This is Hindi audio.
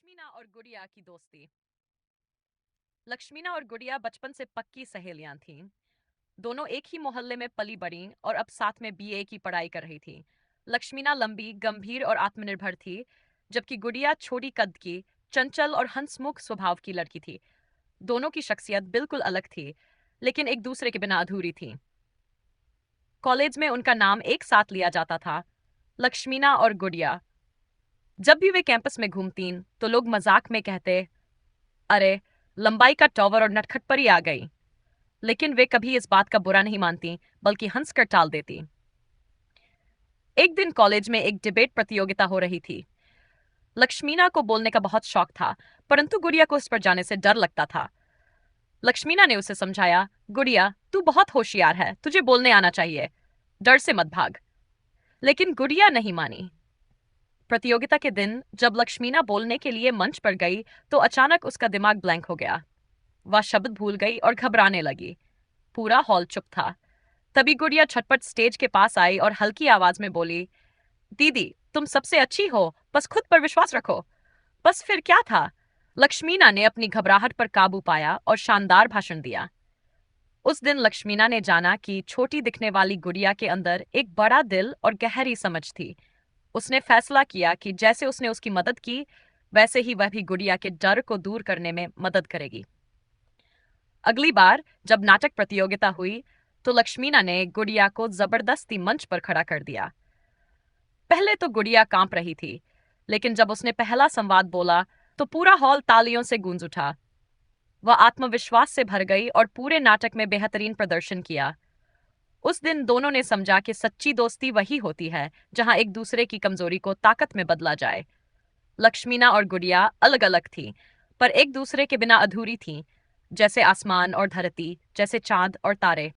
लक्ष्मीना और गुड़िया की दोस्ती। लक्ष्मीना और गुड़िया बचपन से पक्की सहेलियां थीं। दोनों एक ही मोहल्ले में पली बड़ी और अब साथ में बीए की पढ़ाई कर रही थी। लक्ष्मीना लंबी, गंभीर और आत्मनिर्भर थी, जबकि गुड़िया छोटी कद की, चंचल और हंसमुख स्वभाव की लड़की थी। दोनों की शख्सियत बिल्कुल अलग थी, लेकिन एक दूसरे के बिना अधूरी थी। कॉलेज में उनका नाम एक साथ लिया जाता था, लक्ष्मीना और गुड़िया। जब भी वे कैंपस में घूमतीं, तो लोग मजाक में कहते, अरे, लंबाई का टॉवर और नटखट पर ही आ गई। लेकिन वे कभी इस बात का बुरा नहीं मानती, बल्कि हंसकर टाल देती। एक दिन कॉलेज में एक डिबेट प्रतियोगिता हो रही थी। लक्ष्मीना को बोलने का बहुत शौक था, परंतु गुड़िया को इस पर जाने से डर लगता था। लक्ष्मीना ने उसे समझाया, गुड़िया, तू बहुत होशियार है, तुझे बोलने आना चाहिए, डर से मत भाग। लेकिन गुड़िया नहीं मानी। प्रतियोगिता के दिन जब लक्ष्मीना बोलने के लिए मंच पर गई, तो अचानक उसका दिमाग ब्लैंक हो गया। वह शब्द भूल गई और घबराने लगी। पूरा हॉल चुप था। तभी गुड़िया छटपट स्टेज के पास आई और हल्की आवाज में बोली, दीदी, तुम सबसे अच्छी हो, बस खुद पर विश्वास रखो। बस फिर क्या था? लक्ष्मीना ने अपनी घबराहट पर काबू पाया और शानदार भाषण दिया। उस दिन लक्ष्मीना ने जाना कि छोटी दिखने वाली गुड़िया के अंदर एक बड़ा दिल और गहरी समझ थी। उसने फैसला किया कि जैसे उसने उसकी मदद की, वैसे ही वह भी गुड़िया के डर को दूर करने में मदद करेगी। अगली बार जब नाटक प्रतियोगिता हुई, तो लक्ष्मीना ने गुड़िया को जबरदस्ती मंच पर खड़ा कर दिया। पहले तो गुड़िया कांप रही थी, लेकिन जब उसने पहला संवाद बोला, तो पूरा हॉल तालियों से गूंज उठा। वह आत्मविश्वास से भर गई और पूरे नाटक में बेहतरीन प्रदर्शन किया। उस दिन दोनों ने समझा कि सच्ची दोस्ती वही होती है जहां एक दूसरे की कमजोरी को ताकत में बदला जाए। लक्ष्मीना और गुड़िया अलग अलग थीं, पर एक दूसरे के बिना अधूरी थीं, जैसे आसमान और धरती, जैसे चांद और तारे।